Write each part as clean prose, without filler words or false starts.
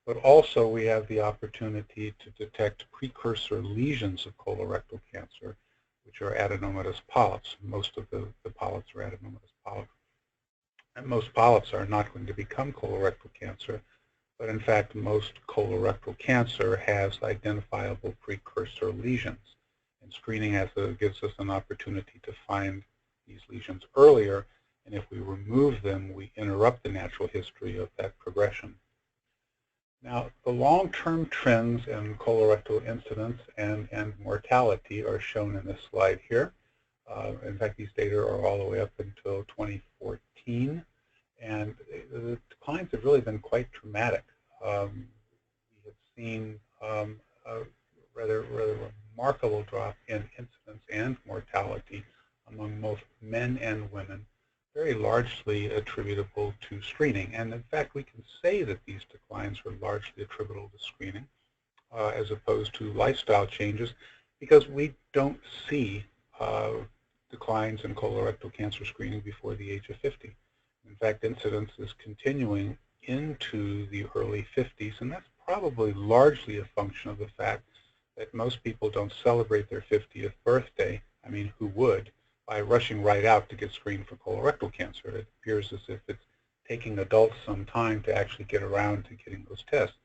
but also we have the opportunity to detect precursor lesions of colorectal cancer, which are adenomatous polyps. Most of the polyps are adenomatous polyps. And most polyps are not going to become colorectal cancer, but in fact most colorectal cancer has identifiable precursor lesions. And screening gives us an opportunity to find these lesions earlier, and if we remove them, we interrupt the natural history of that progression. Now, the long-term trends in colorectal incidence and mortality are shown in this slide here. In fact, these data are all the way up until 2014, and the declines have really been quite dramatic. We have seen a rather remarkable drop in incidence and mortality among both men and women, very largely attributable to screening. And in fact, we can say that these declines were largely attributable to screening as opposed to lifestyle changes, because we don't see declines in colorectal cancer screening before the age of 50. In fact, incidence is continuing into the early 50s, and that's probably largely a function of the fact that most people don't celebrate their 50th birthday. I mean, who would? By rushing right out to get screened for colorectal cancer. It appears as if it's taking adults some time to actually get around to getting those tests.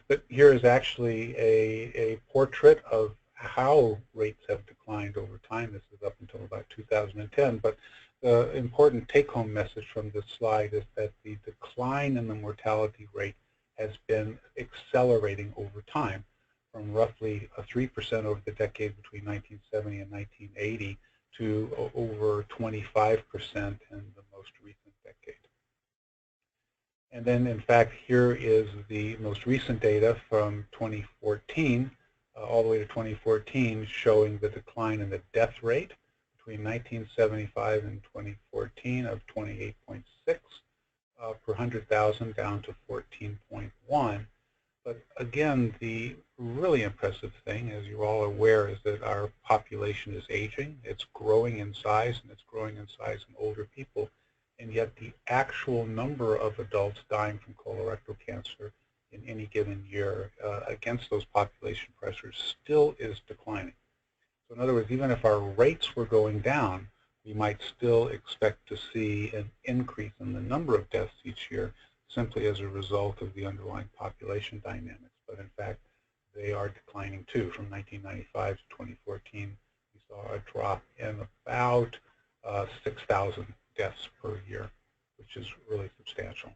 But here is actually a portrait of how rates have declined over time. This is up until about 2010, but the important take-home message from this slide is that the decline in the mortality rate has been accelerating over time, from roughly 3% over the decade between 1970 and 1980 to over 25% in the most recent decade. And then, in fact, here is the most recent data from 2014 all the way to 2014, showing the decline in the death rate between 1975 and 2014 of 28.6 per 100,000 down to 14.1. But again, the really impressive thing, as you're all aware, is that our population is aging. It's growing in size, and it's growing in size in older people. And yet the actual number of adults dying from colorectal cancer in any given year against those population pressures still is declining. So in other words, even if our rates were going down, we might still expect to see an increase in the number of deaths each year simply as a result of the underlying population dynamics. But in fact, they are declining too. From 1995 to 2014, we saw a drop in about 6,000 deaths per year, which is really substantial.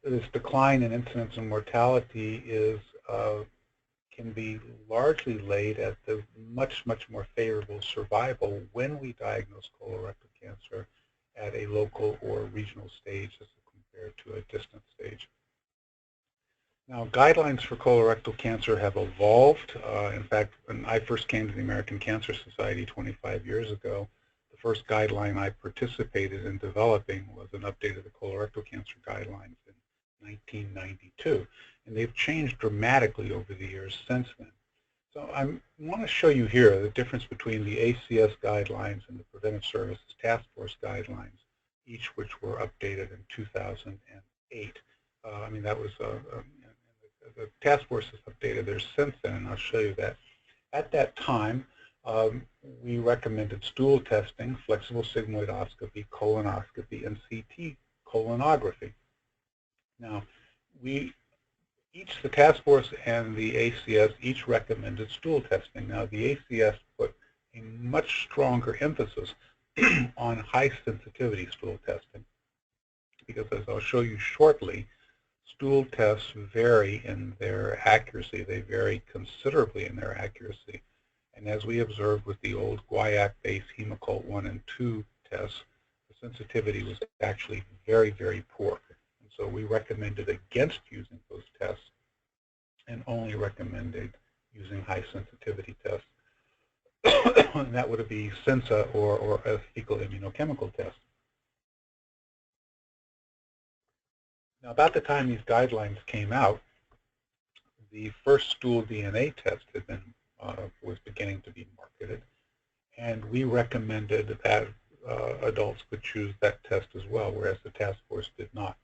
This decline in incidence and mortality can be largely laid at the much more favorable survival when we diagnose colorectal cancer at a local or regional stage as compared to a distant stage. Now, guidelines for colorectal cancer have evolved. In fact, when I first came to the American Cancer Society 25 years ago, the first guideline I participated in developing was an update of the colorectal cancer guidelines in 1992, and they've changed dramatically over the years since then. So I want to show you here the difference between the ACS guidelines and the Preventive Services Task Force guidelines, each which were updated in 2008. I mean, that was the task force has updated theirs since then, and I'll show you that. At that time, we recommended stool testing, flexible sigmoidoscopy, colonoscopy, and CT colonography. Now, the task force and the ACS each recommended stool testing. Now, the ACS put a much stronger emphasis on high sensitivity stool testing, because as I'll show you shortly, stool tests vary in their accuracy. They vary considerably in their accuracy. And as we observed with the old guaiac-based Hemocolt 1 and 2 tests, the sensitivity was actually very poor. And so we recommended against using those tests and only recommended using high sensitivity tests. And that would be SENSA or a fecal immunochemical test. Now, about the time these guidelines came out, the first stool DNA test had been was beginning to be marketed, and we recommended that adults could choose that test as well, whereas the task force did not.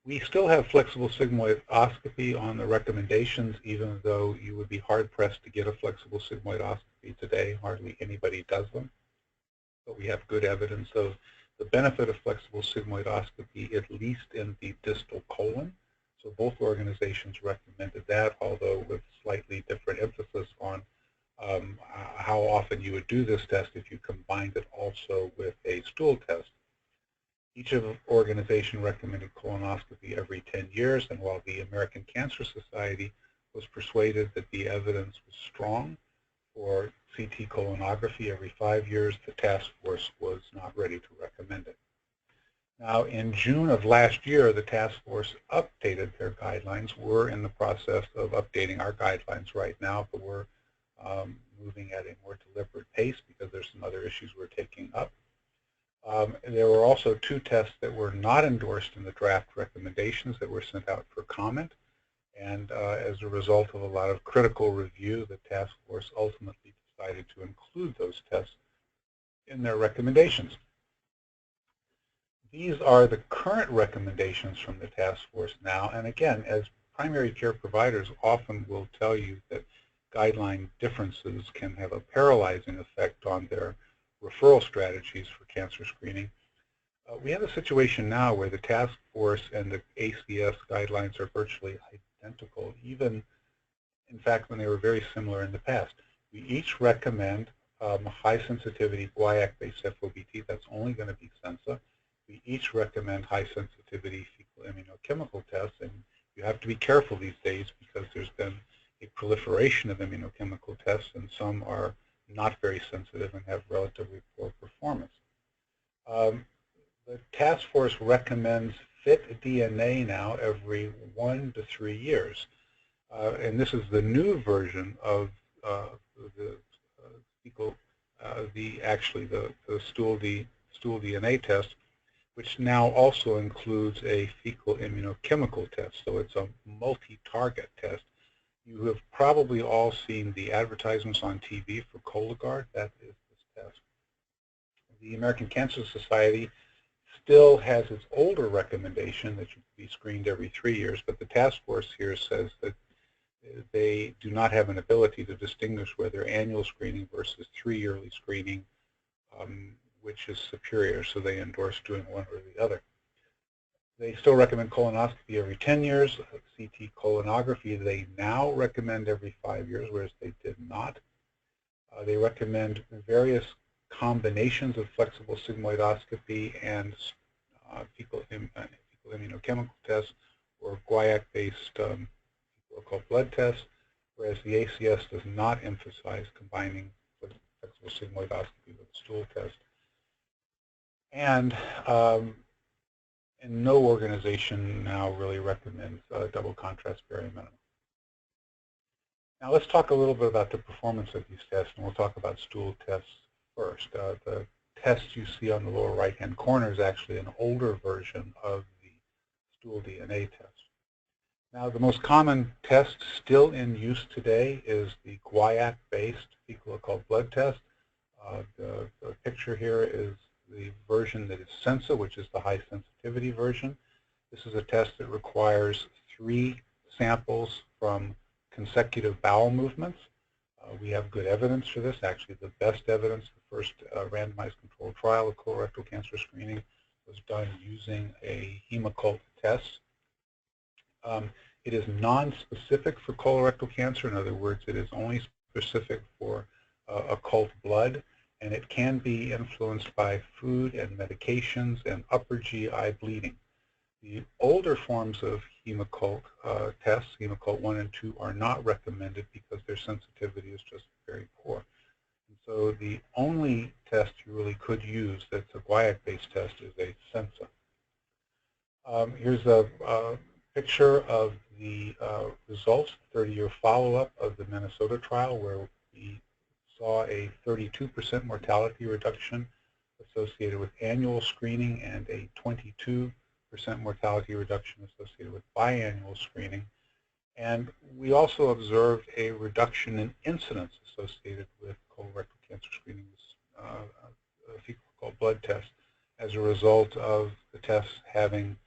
We still have flexible sigmoidoscopy on the recommendations, even though you would be hard-pressed to get a flexible sigmoidoscopy today. Hardly anybody does them. But we have good evidence of the benefit of flexible sigmoidoscopy, at least in the distal colon. So both organizations recommended that, although with slightly different emphasis on how often you would do this test if you combined it also with a stool test. Each of the organization recommended colonoscopy every 10 years, and while the American Cancer Society was persuaded that the evidence was strong for CT colonography every 5 years, the task force was not ready to recommend it. Now, in June of last year, the task force updated their guidelines. We're in the process of updating our guidelines right now, but we're moving at a more deliberate pace because there's some other issues we're taking up. There were also 2 tests that were not endorsed in the draft recommendations that were sent out for comment. And as a result of a lot of critical review, the task force ultimately decided to include those tests in their recommendations. These are the current recommendations from the task force now. And again, as primary care providers often will tell you that guideline differences can have a paralyzing effect on their referral strategies for cancer screening. We have a situation now where the task force and the ACS guidelines are virtually identical, even in fact when they were very similar in the past. We each recommend high sensitivity guaiac-based FOBT. That's only going to be Sensa. We each recommend high sensitivity fecal immunochemical tests, and you have to be careful these days because there's been a proliferation of immunochemical tests, and some are not very sensitive and have relatively poor performance. The task force recommends FIT DNA now every 1 to 3 years. And this is the new version of the fecal, the stool DNA test, which now also includes a fecal immunochemical test. So it's a multi-target test. You have probably all seen the advertisements on TV for Cologuard. That is this test. The American Cancer Society still has its older recommendation that you be screened every 3 years, but the task force here says that they do not have an ability to distinguish whether annual screening versus 3-yearly screening, which is superior, so they endorse doing one or the other. They still recommend colonoscopy every 10 years. CT colonography they now recommend every 5 years, whereas they did not. They recommend various combinations of flexible sigmoidoscopy and fecal immunochemical tests or guaiac-based fecal blood tests, whereas the ACS does not emphasize combining flexible sigmoidoscopy with a stool test. And no organization now really recommends double contrast barium minimum. Now let's talk a little bit about the performance of these tests, and we'll talk about stool tests first. The test you see on the lower right-hand corner is actually an older version of the stool DNA test. Now the most common test still in use today is the guaiac-based fecal occult blood test. The picture here is the version that is Sensa, which is the high sensitivity version. This is a test that requires 3 samples from consecutive bowel movements. We have good evidence for this. Actually, the best evidence, the first randomized controlled trial of colorectal cancer screening was done using a hemoccult test. It is non-specific for colorectal cancer. In other words, it is only specific for occult blood, and it can be influenced by food and medications and upper GI bleeding. The older forms of hemoccult tests, hemoccult 1 and 2, are not recommended because their sensitivity is just very poor. And so the only test you really could use that's a guaiac-based test is a Sensa. Here's a picture of the results, 30-year follow-up of the Minnesota trial, where we saw a 32% mortality reduction associated with annual screening and a 22% mortality reduction associated with biannual screening. And we also observed a reduction in incidence associated with colorectal cancer screening, fecal blood test, as a result of the tests having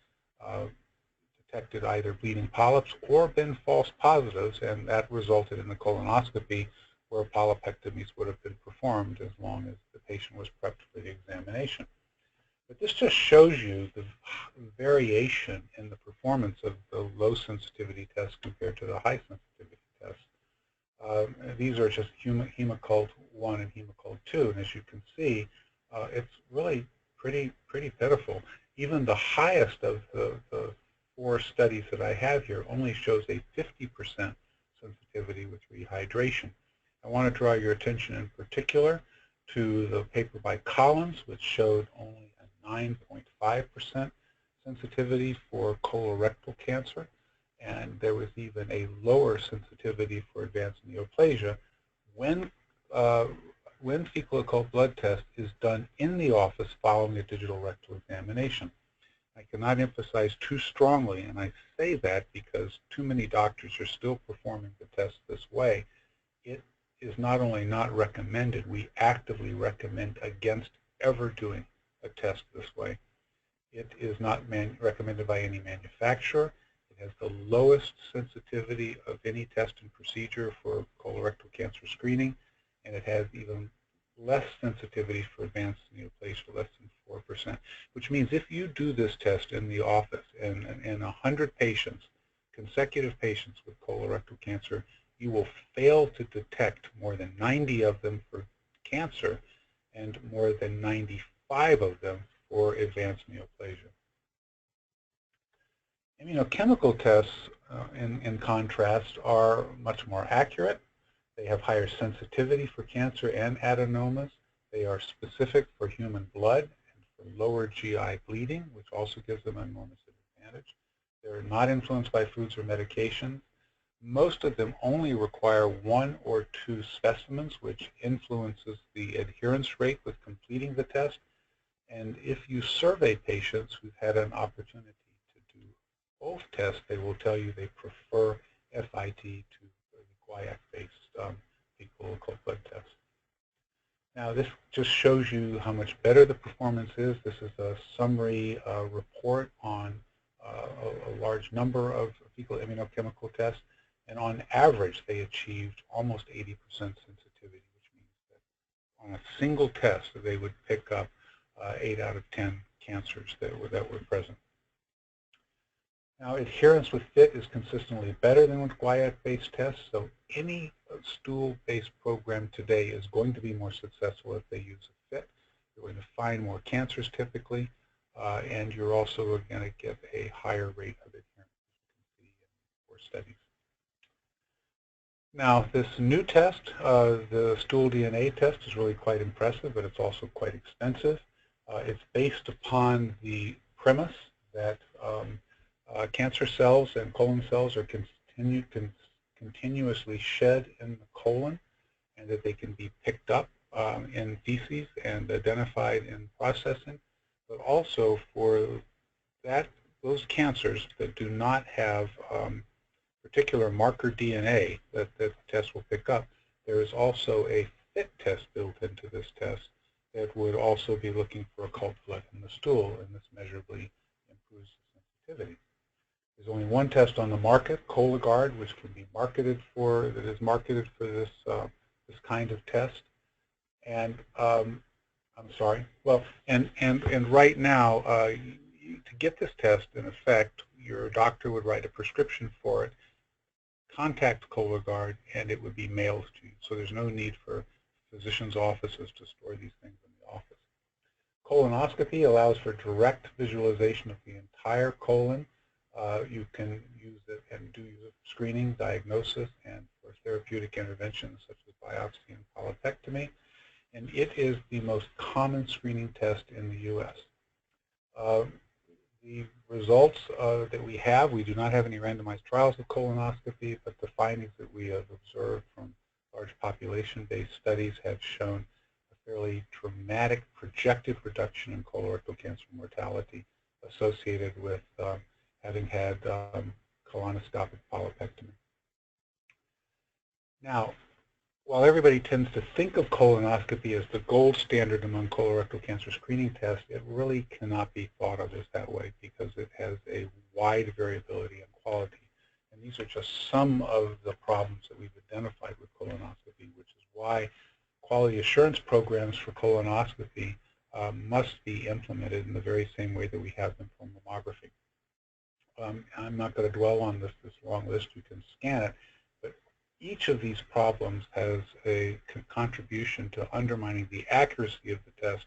detected either bleeding polyps or been false positives, and that resulted in the colonoscopy where polypectomies would have been performed as long as the patient was prepped for the examination. But this just shows you the variation in the performance of the low sensitivity test compared to the high sensitivity test. These are just Hemocult 1 and Hemocult 2, and as you can see, it's really pretty pitiful. Even the highest of the 4 studies that I have here only shows a 50% sensitivity with rehydration. I want to draw your attention in particular to the paper by Collins, which showed only a 9.5% sensitivity for colorectal cancer, and there was even a lower sensitivity for advanced neoplasia when fecal occult blood test is done in the office following a digital rectal examination. I cannot emphasize too strongly, and I say that because too many doctors are still performing the test this way. It is not only not recommended, we actively recommend against ever doing a test this way. It is not recommended by any manufacturer. It has the lowest sensitivity of any test and procedure for colorectal cancer screening, and it has even less sensitivity for advanced neoplasia, less than 4%, which means if you do this test in the office and in 100 patients, consecutive patients with colorectal cancer, you will fail to detect more than 90 of them for cancer and more than 95 of them for advanced neoplasia. Immunochemical tests, in contrast, are much more accurate. They have higher sensitivity for cancer and adenomas. They are specific for human blood and for lower GI bleeding, which also gives them an enormous advantage. They're not influenced by foods or medications. Most of them only require 1 or 2 specimens, which influences the adherence rate with completing the test. And if you survey patients who've had an opportunity to do both tests, they will tell you they prefer FIT to the guaiac-based fecal occult blood test. Now, this just shows you how much better the performance is. This is a summary report on a large number of fecal immunochemical tests. And on average, they achieved almost 80% sensitivity, which means that on a single test, they would pick up 8 out of 10 cancers that were present. Now, adherence with FIT is consistently better than with guaiac-based tests, so any stool-based program today is going to be more successful if they use a FIT. You're going to find more cancers typically, and you're also going to get a higher rate of adherence, as you can see in 4 studies. Now, this new test, the stool DNA test, is really quite impressive, but it's also quite expensive. It's based upon the premise that cancer cells and colon cells are continuously shed in the colon, and that they can be picked up in feces and identified in processing, but also for those cancers that do not have particular marker DNA that the test will pick up, there is also a FIT test built into this test that would also be looking for occult blood in the stool, and this measurably improves the sensitivity. There's only one test on the market, Cologuard, which can be marketed for, that is marketed for this kind of test. And I'm sorry. Well, and right now, to get this test, in effect, your doctor would write a prescription for it, contact Cologuard, and it would be mailed to you. So there's no need for physicians' offices to store these things in the office. Colonoscopy allows for direct visualization of the entire colon. You can use it and do screening, diagnosis, and for therapeutic interventions such as biopsy and polypectomy. And it is the most common screening test in the U.S. The results that we have, we do not have any randomized trials of colonoscopy, but the findings that we have observed from large population-based studies have shown a fairly dramatic projected reduction in colorectal cancer mortality associated with having had colonoscopic polypectomy. Now, while everybody tends to think of colonoscopy as the gold standard among colorectal cancer screening tests, it really cannot be thought of as that way because it has a wide variability in quality. And these are just some of the problems that we've identified with colonoscopy, which is why quality assurance programs for colonoscopy must be implemented in the very same way that we have them for mammography. I'm not going to dwell on this long list. You can scan it. But each of these problems has a contribution to undermining the accuracy of the test.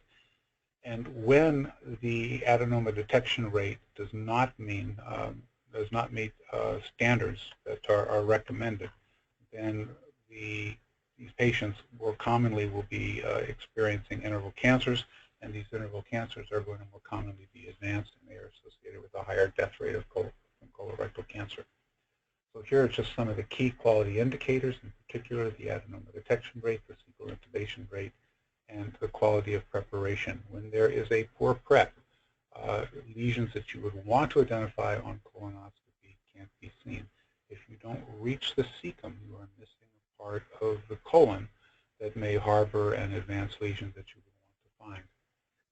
And when the adenoma detection rate does not meet standards that are recommended, then these patients more commonly will be experiencing interval cancers, and these interval cancers are going to more commonly be advanced, and they are associated with a higher death rate from colorectal cancer. So here are just some of the key quality indicators, in particular the adenoma detection rate, the fecal intubation rate, and the quality of preparation. When there is a poor prep, lesions that you would want to identify on colonoscopy can't be seen. If you don't reach the cecum, you are missing a part of the colon that may harbor an advanced lesion that you would want to find.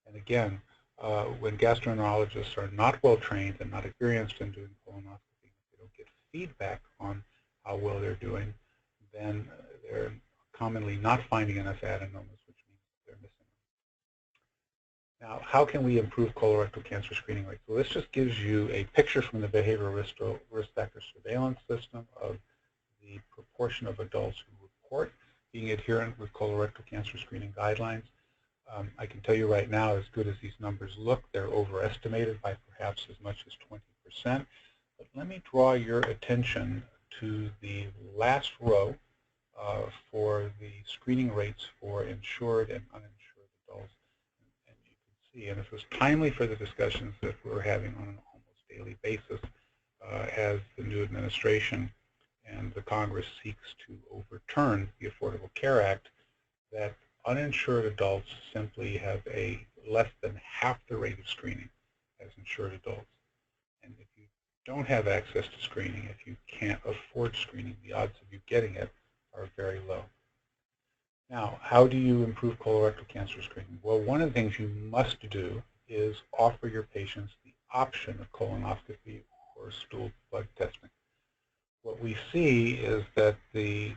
And again, when gastroenterologists are not well trained and not experienced in doing colonoscopy, they don't get feedback on how well they're doing, then they're commonly not finding enough adenomas, which means they're missing them. Now, how can we improve colorectal cancer screening rates? Well, this just gives you a picture from the behavioral risk factor surveillance system of the proportion of adults who report being adherent with colorectal cancer screening guidelines. I can tell you right now, as good as these numbers look, they're overestimated by perhaps as much as 20%. But let me draw your attention to the last row for the screening rates for insured and uninsured adults. And you can see, and this was timely for the discussions that we're having on an almost daily basis as the new administration and the Congress seeks to overturn the Affordable Care Act, that uninsured adults simply have a less than half the rate of screening as insured adults. And if you don't have access to screening, if you can't afford screening, the odds of you getting it are very low. Now, how do you improve colorectal cancer screening? Well, one of the things you must do is offer your patients the option of colonoscopy or stool blood testing. What we see is that the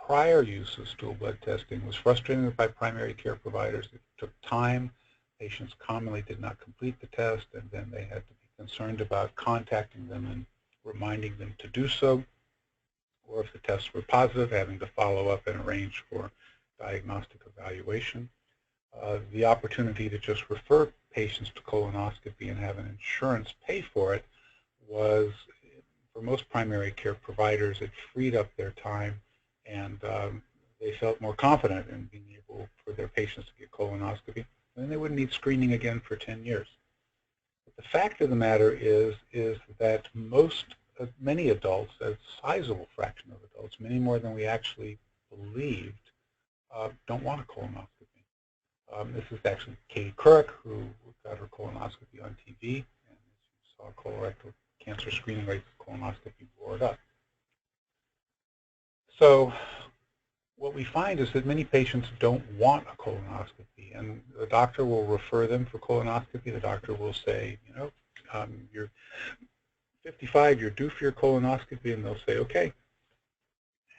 prior use of stool blood testing was frustrated by primary care providers. It took time. Patients commonly did not complete the test, and then they had to be concerned about contacting them and reminding them to do so. Or if the tests were positive, having to follow up and arrange for diagnostic evaluation. The opportunity to just refer patients to colonoscopy and have an insurance pay for it was, for most primary care providers, it freed up their time, and they felt more confident in being able for their patients to get colonoscopy, and they wouldn't need screening again for 10 years. But the fact of the matter is that many adults, a sizable fraction of adults, many more than we actually believed, don't want a colonoscopy. This is actually Katie Couric, who got her colonoscopy on TV, and as you saw, colorectal cancer screening rates of colonoscopy roared up. So what we find is that many patients don't want a colonoscopy, and the doctor will refer them for colonoscopy. The doctor will say, you know, you're 55, you're due for your colonoscopy, and they'll say, okay.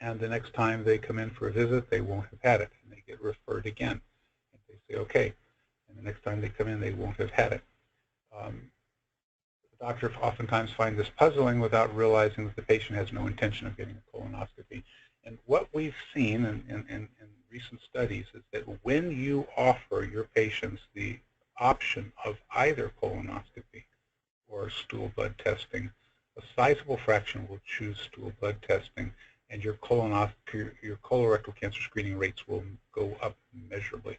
And the next time they come in for a visit, they won't have had it, and they get referred again. And they say, okay. And the next time they come in, they won't have had it. The doctor oftentimes finds this puzzling without realizing that the patient has no intention of getting a colonoscopy. And what we've seen in recent studies is that when you offer your patients the option of either colonoscopy or stool blood testing, a sizable fraction will choose stool blood testing, and your colorectal cancer screening rates will go up measurably.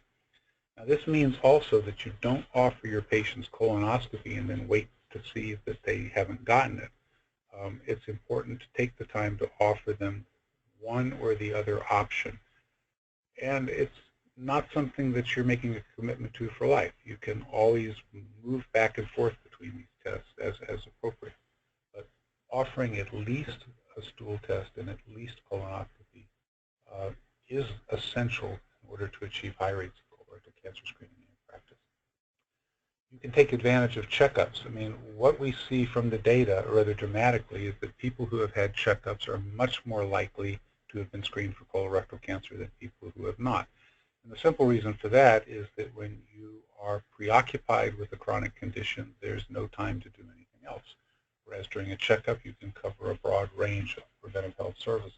Now, this means also that you don't offer your patients colonoscopy and then wait to see that they haven't gotten it. It's important to take the time to offer them one or the other option. And it's not something that you're making a commitment to for life. You can always move back and forth between these tests as appropriate. But offering at least a stool test and at least colonoscopy is essential in order to achieve high rates of colorectal cancer screening in practice. You can take advantage of checkups. I mean, what we see from the data rather dramatically is that people who have had checkups are much more likely to have been screened for colorectal cancer than people who have not. And the simple reason for that is that when you are preoccupied with a chronic condition, there's no time to do anything else. Whereas during a checkup, you can cover a broad range of preventive health services.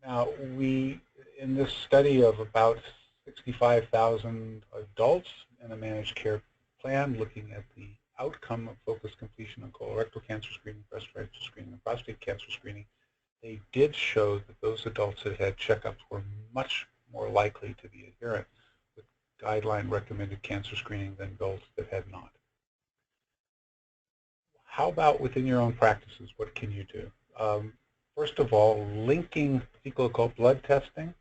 Now, in this study of about 65,000 adults in a managed care plan, looking at the outcome of focused completion on colorectal cancer screening, breast cancer screening, and prostate cancer screening, they did show that those adults that had checkups were much more likely to be adherent with guideline recommended cancer screening than adults that had not. How about within your own practices? What can you do? First of all, linking fecal occult blood testing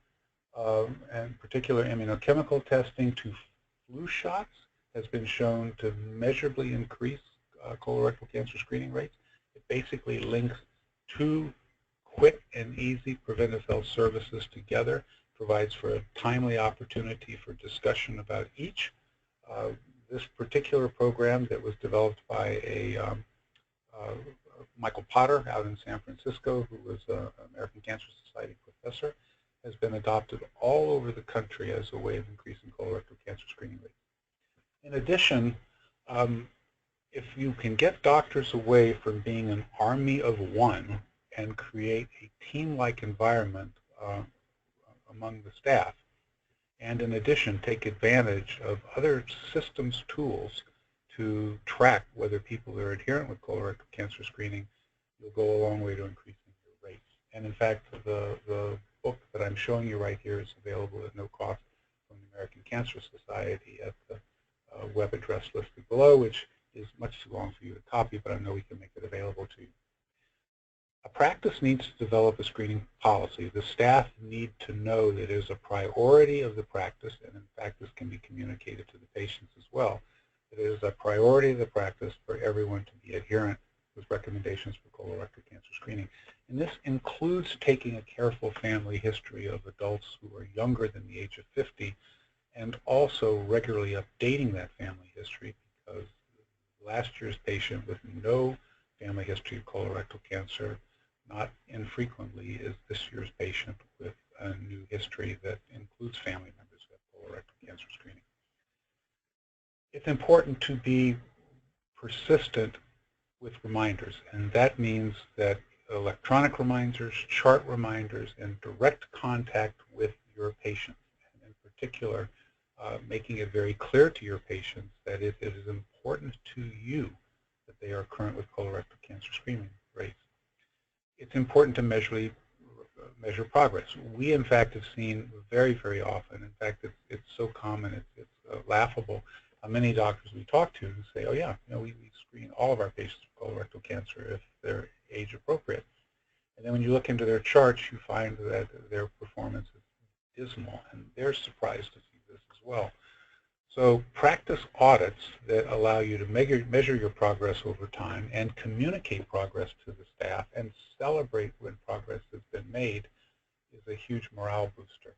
and particular immunochemical testing to flu shots has been shown to measurably increase colorectal cancer screening rates. It basically links two quick and easy preventive health services together, provides for a timely opportunity for discussion about each. This particular program that was developed by Michael Potter out in San Francisco, who was an American Cancer Society professor, has been adopted all over the country as a way of increasing colorectal cancer screening rates. In addition, if you can get doctors away from being an army of one and create a team-like environment among the staff, and in addition take advantage of other systems tools to track whether people are adherent with colorectal cancer screening, you'll go a long way to increasing your rates. And in fact, the book that I'm showing you right here is available at no cost from the American Cancer Society at the web address listed below, which is much too long for you to copy, but I know we can make it available to you. A practice needs to develop a screening policy. The staff need to know that it is a priority of the practice, and in fact this can be communicated to the patients as well. It is a priority of the practice for everyone to be adherent with recommendations for colorectal cancer screening. And this includes taking a careful family history of adults who are younger than the age of 50 and also regularly updating that family history, because last year's patient with no family history of colorectal cancer not infrequently is this year's patient with a new history that includes family members who have colorectal cancer screening. It's important to be persistent with reminders, and that means that electronic reminders, chart reminders, and direct contact with your patients, and in particular, making it very clear to your patients that it is important to you that they are current with colorectal cancer screening rates. It's important to measure progress. We, in fact, have seen very, very often, in fact, it's so common, it's laughable, how many doctors we talk to who say, oh yeah, we screen all of our patients with colorectal cancer if they're age appropriate. And then when you look into their charts, you find that their performance is dismal, and they're surprised to see this as well. So practice audits that allow you to measure your progress over time and communicate progress to the staff and celebrate when progress has been made is a huge morale booster.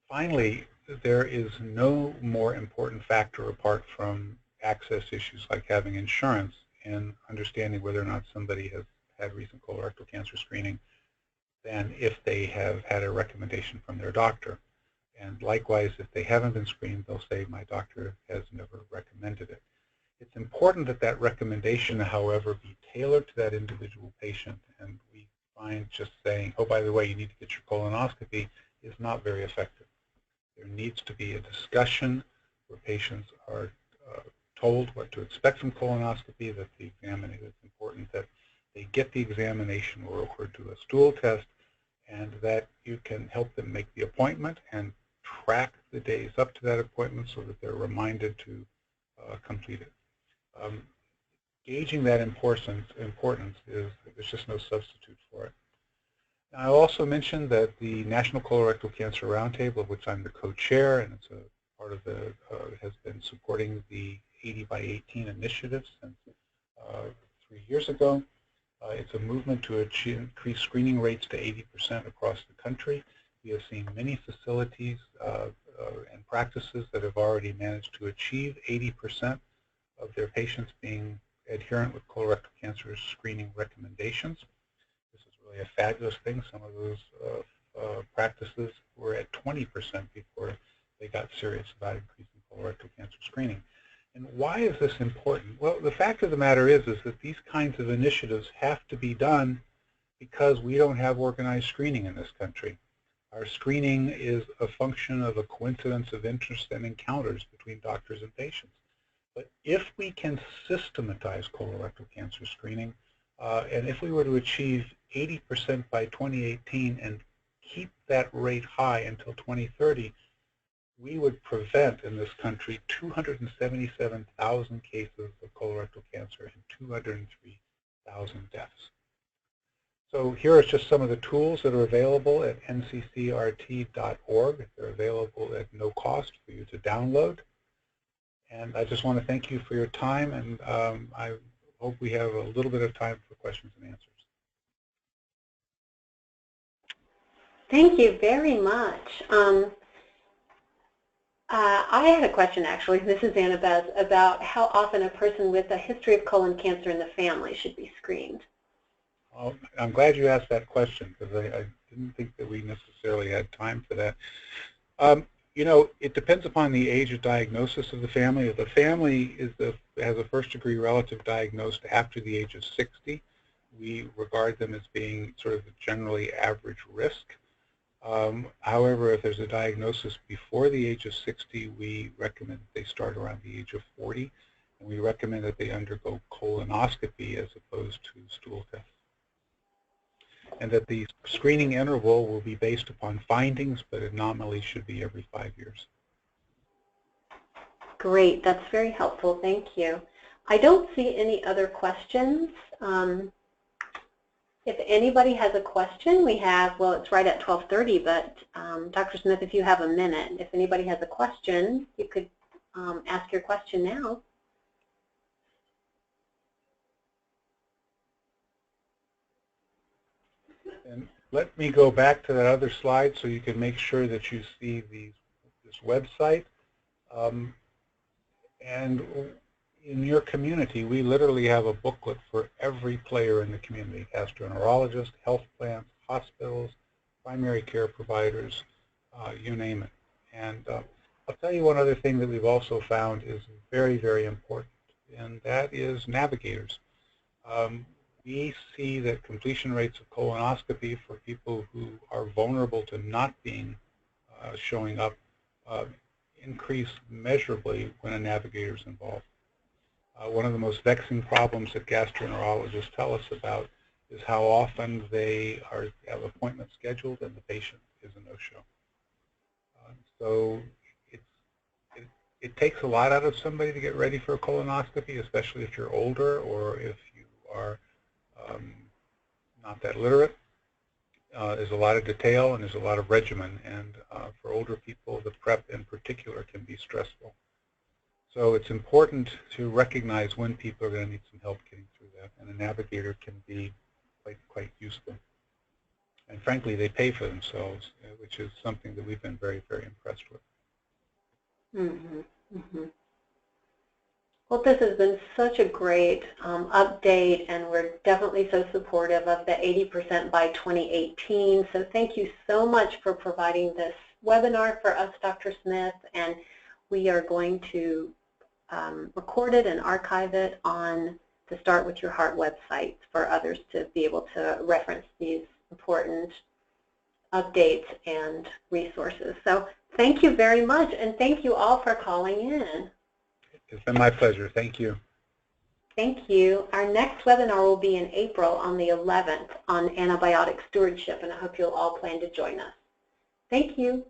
Finally, there is no more important factor apart from access issues like having insurance in understanding whether or not somebody has had recent colorectal cancer screening than if they have had a recommendation from their doctor. And likewise, if they haven't been screened, they'll say, my doctor has never recommended it. It's important that that recommendation, however, be tailored to that individual patient. And we find just saying, oh, by the way, you need to get your colonoscopy is not very effective. There needs to be a discussion where patients are told what to expect from colonoscopy, that the examination, it's important that they get the examination or do a stool test, and that you can help them make the appointment and track the days up to that appointment so that they're reminded to complete it. Gauging that importance is, there's just no substitute for it. Now, I also mentioned that the National Colorectal Cancer Roundtable, of which I'm the co-chair, and it's a part of the, has been supporting the 80 by 18 initiative since 3 years ago. It's a movement to increase screening rates to 80% across the country. We have seen many facilities and practices that have already managed to achieve 80% of their patients being adherent with colorectal cancer screening recommendations. This is really a fabulous thing. Some of those practices were at 20% before they got serious about increasing colorectal cancer screening. And why is this important? Well, the fact of the matter is that these kinds of initiatives have to be done because we don't have organized screening in this country. Our screening is a function of a coincidence of interest and encounters between doctors and patients. But if we can systematize colorectal cancer screening, and if we were to achieve 80% by 2018 and keep that rate high until 2030, we would prevent in this country 277,000 cases of colorectal cancer and 203,000 deaths. So here are just some of the tools that are available at nccrt.org. They're available at no cost for you to download. And I just want to thank you for your time, and I hope we have a little bit of time for questions and answers. Thank you very much. I had a question, actually. This is Annabeth, about how often a person with a history of colon cancer in the family should be screened. Well, I'm glad you asked that question, because I didn't think that we necessarily had time for that. You know, it depends upon the age of diagnosis of the family. If the family has a first-degree relative diagnosed after the age of 60, we regard them as being sort of the generally average risk. However, if there's a diagnosis before the age of 60, we recommend that they start around the age of 40, and we recommend that they undergo colonoscopy as opposed to stool tests. And that the screening interval will be based upon findings, but it nominally should be every 5 years. Great, that's very helpful. Thank you. I don't see any other questions. If anybody has a question, we have, well, it's right at 12:30, but Dr. Smith, if you have a minute, if anybody has a question, you could ask your question now. And let me go back to that other slide so you can make sure that you see this website. And in your community, we literally have a booklet for every player in the community: gastroenterologists, health plans, hospitals, primary care providers, you name it. And I'll tell you one other thing that we've also found is very, very important, and that is navigators. We see that completion rates of colonoscopy for people who are vulnerable to not being showing up increase measurably when a navigator is involved. One of the most vexing problems that gastroenterologists tell us about is how often they have appointments scheduled and the patient is a no-show. So it takes a lot out of somebody to get ready for a colonoscopy, especially if you're older or if you are not that literate. There's a lot of detail and there's a lot of regimen, and for older people, the prep in particular can be stressful. So it's important to recognize when people are going to need some help getting through that, and a navigator can be quite useful. And frankly, they pay for themselves, which is something that we've been very, very impressed with. Well, this has been such a great update, and we're definitely so supportive of the 80% by 2018. So thank you so much for providing this webinar for us, Dr. Smith, and we are going to record it and archive it on the Start With Your Heart website for others to be able to reference these important updates and resources. So thank you very much, and thank you all for calling in. It's been my pleasure. Thank you. Thank you. Our next webinar will be in April on the 11th on antibiotic stewardship, and I hope you'll all plan to join us. Thank you.